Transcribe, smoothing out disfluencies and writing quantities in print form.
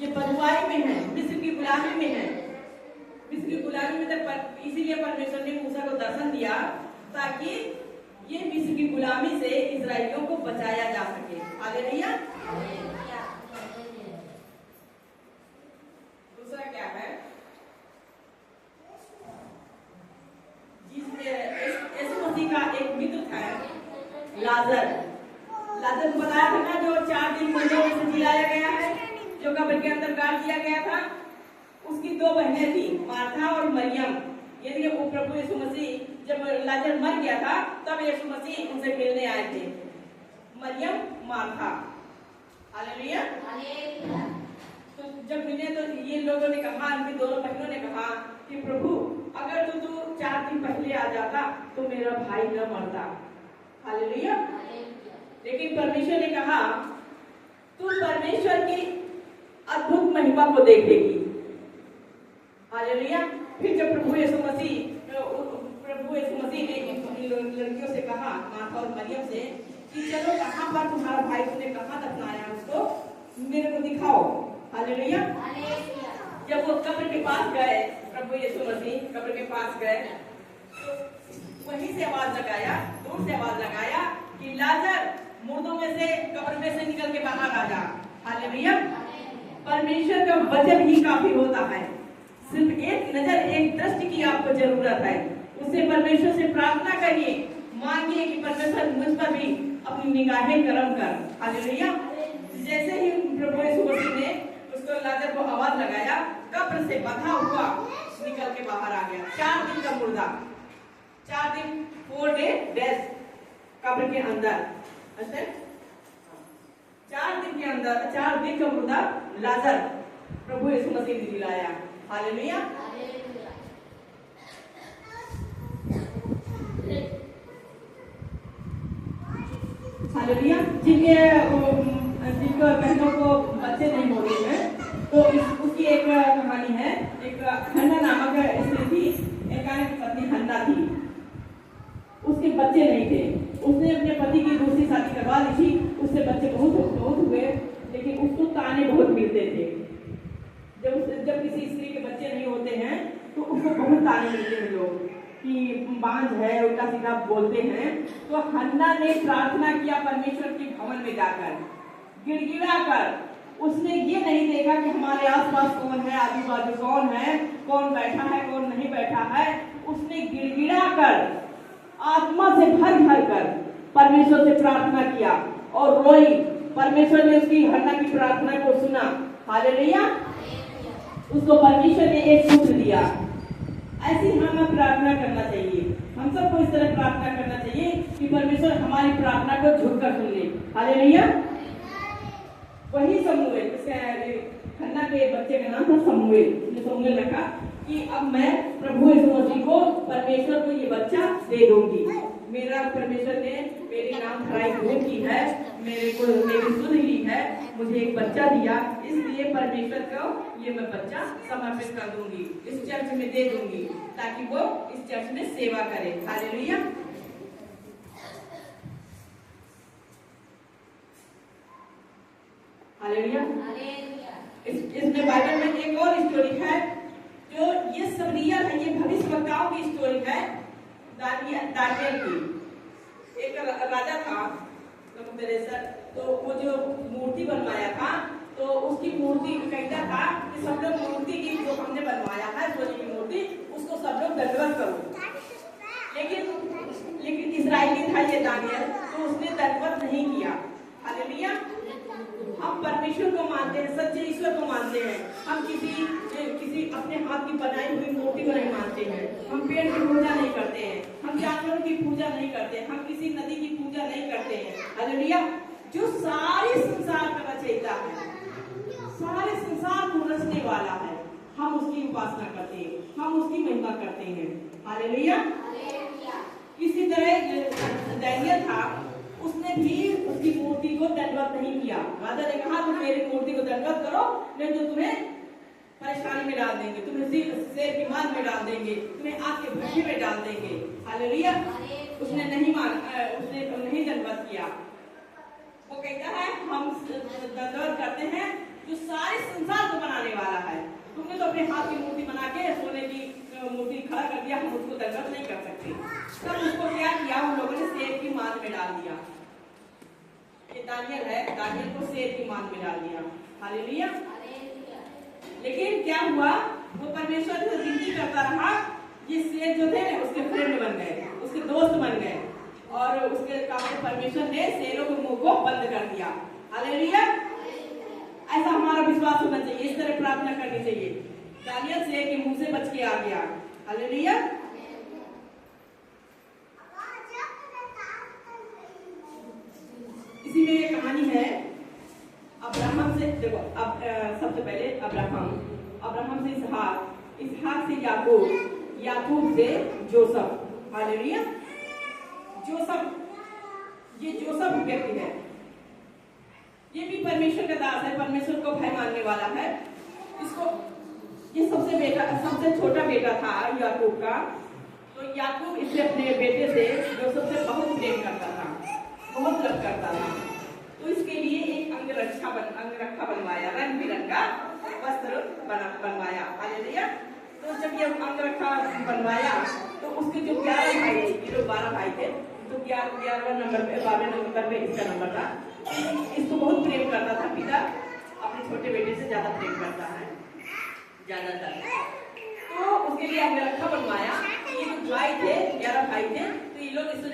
ये बंधुआई में है, मिस्र की गुलामी में है। मिस्र की गुलामी में तक इसीलिए परमेश्वर ने मूसा को दर्शन दिया ताकि ये मिस्र की गुलामी से इजराइलियों को बचाया जा सके। हालेलुया। दूसरा क्या है, यीशु मसीह का एक मित्र था लाजर। लाजर को बताया था ना, जो 4 दिन मुर्दों में से जिलाया गया है, जो कब्र के अंदर गाड़ दिया गया था। उसकी 2 बहनें थी, मार्था और मरियम। यदि वो प्रभु यीशु मसीह जब लाजर मर गया था तब यीशु मसीह उनसे मिलने आए थे, मरियम मार्था। हालेलुया। तो जब मिले तो ये लोगों ने कहा, उनकी दोनों बहनों ने कहा कि प्रभु अगर तू 4 दिन पहले आ जाता तो मेरा भाई न मरता। हालेलुया। लेकिन परमेश्वर ने कहा तू परमेश्वर की अद्भुत महिमा को देखेगी। हालेलुया। फिर जब प्रभु यीशु मसीह ने इन लड़कियों से कहा, मार्था और मरियम से, कि चलो कहाँ पर तुम्हारा भाई, तुमने कहाँ दफनाया उसको, मेरे को दिखाओ। हालेलुया। जब वो कब्र के पास गए, प्रभु यीशु मसीह कब्र के पास गए तो वहीं से आवाज लगाया, दूर से आवाज लगाया कि लाजर मुर्दों में से, कब्र में से निकल के बाहर आ जा। हालेलुया। परमेश्वर का वचन ही काफी होता है। सिर्फ एक नजर, एक दृष्टि की आपको जरूरत है। उससे परमेश्वर से प्रार्थना करिए, मांगिए कि परमेश्वर मुझ पर भी अपनी निगाहें करम कर। हालेलुया। जैसे ही प्रभु यीशु मसीह ने उसको लाजर को आवाज लगाया, कब्र से बंधा हुआ निकल के बाहर आ गया। 4 दिन का मुर्दा, 4 दिन 4 डेज कब्र के अंदर। अच्छा, 4 दिन के अंदर, 4 दिन का मुर्दा लाजर प्रभु यीशु मसीह ने दिलाया। हालेलुया। हालेलुया। जिनको बहनों को बच्चे नहीं होते हैं तो उसकी एक कहानी है। एक हन्ना नामक स्त्री थी, एकाना की पत्नी हन्ना थी। उसके बच्चे नहीं थे। उसने अपने पति की दूसरी शादी करवा ली थी। उससे बच्चे बहुत हुए, लेकिन उसको ताने बहुत मिलते थे। जब किसी स्त्री के बच्चे नहीं होते हैं तो उसको बहुत ताने मिलते हैं लोग कि बांझ है, उल्टा सीधा बोलते हैं। तो हन्ना ने प्रार्थना किया परमेश्वर के भवन में जाकर, गिड़गिड़ा कर। उसने ये नहीं देखा कि हमारे आसपास कौन है, आजू बाजू कौन है, कौन बैठा है, कौन नहीं बैठा है। उसने गिड़गिड़ा कर, आत्मा से भर भर कर परमेश्वर से प्रार्थना किया और रोई। परमेश्वर ने उसकी हन्ना की प्रार्थना को सुना। हालेलुया। उसको परमेश्वर ने एक पुत्र दिया। ऐसी हमें प्रार्थना करना चाहिए। हम सबको इस तरह प्रार्थना करना चाहिए कि परमेश्वर हमारी प्रार्थना को झुककर सुन ले। हालेलुया। वही समूएल, हन्ना के बच्चे का नाम था समूएल। समूएल ने कहा कि अब मैं प्रभु यीशु मसीह को, परमेश्वर को ये बच्चा दे दूंगी। मेरा परमेश्वर ने मेरी नाम खराई दूर की है, मेरी सुध ली है, मुझे एक बच्चा दिया, इसलिए परमेश्वर को ये मैं बच्चा समर्पित कर दूंगी, इस चर्च में दे दूंगी ताकि वो इस चर्च में सेवा करे। हालेलुया। हालेलुया। इसमें बाइबल में एक और स्टोरी है जो ये सब रियल है, ये भविष्यवक्ताओं की स्टोरी है। दानियल की एक राजा था नबूकदनेस्सर, तो वो जो मूर्ति बनवाया था तो उसकी मूर्ति कहता था कि सब लोग मूर्ति की जो हमने बनवाया है सोने की मूर्ति, उसको सब लोग दंडवत करो। लेकिन इजरायली था ये दानियल, तो उसने दंडवत नहीं किया। हालेलुया। हम परमेश्वर को मानते हैं, सच्चे ईश्वर को मानते हैं। हम किसी अपने हाथ की बनाई हुई मूर्ति को नहीं मानते हैं। हम पेड़ की पूजा नहीं करते हैं, हम जानवरों की पूजा नहीं करते हैं, हम किसी नदी की पूजा नहीं करते हैं। हालेलुया। जो सारे संसार का रचयिता है, सारे संसार को रचने वाला है, हम उसकी उपासना करते हैं, हम उसकी महिमा करते हैं। हालेलुया। इसी तरह दानियल था, उसने भी उसकी मूर्ति को दंडवत नहीं किया। राजा ने कहा तुम मेरी मूर्ति को दंडवत करो, नहीं तो तुम्हें परेशानी में डाल देंगे, तुम्हें शेर की मार में डाल देंगे, तुम्हें आग के भट्टे में डाल देंगे। हालेलुया। उसने नहीं दंडवत किया। वो कहता है हम दंडवत करते हैं जो सारे संसार को उसने तो अपने हाथ की मूर्ति बना के सोने की मूर्ति खड़ा कर दिया, हम उसको दंडवत नहीं कर सकते। तब उसको क्या किया, उन लोगों ने शेर की मान में डाल दिया। ये दानियल है, दानियल को शेर की मान में डाल दिया। हालेलुया। लेकिन क्या हुआ, वो परमेश्वर से विनती करता रहा। ये शेर जो थे उसके फ्रेंड बन गए, उसके दोस्त बन गए, और उसके काम से परमेश्वर ने शेरों के मुंह को बंद कर दिया। हालेलुया। ऐसा हमारा विश्वास होना चाहिए, इस तरह प्रार्थना करनी चाहिए। दानियल शेर के मुंह से बच के आ गया। हालेलुया। इसी में एक कहानी है अब्राहम से। देखो, अब सबसे पहले अब्राहम से इसहाक से याकूब से जोसेफ। हालेलुया। ये जोसेफ व्यक्ति है, ये भी परमेश्वर का दास है, परमेश्वर को भय मानने वाला है। ये सबसे छोटा बेटा था याकूब का। तो याकूब इससे अपने बेटे से जोसेफ से बहुत प्रेम करता था, बहुत लव करता था। तो इसके लिए एक अंगरखा बनवाया, रंग बिरंगा वस्त्र बनवाया। हालेलुया। तो जब ये अंगरखा बनवाया तो उसके जो 11 भाई थे, ये लोग 12 भाई थे, तो 11वें नंबर पे 12वें नंबर पे इसका नंबर था। इसको बहुत प्रेम करता था पिता, अपने छोटे बेटे से ज्यादा प्रेम करता है ज्यादातर। तो उसके लिए अंगरखा बनवाया। ये जो भाई थे, 11 भाई थे, तो ये लोग इसको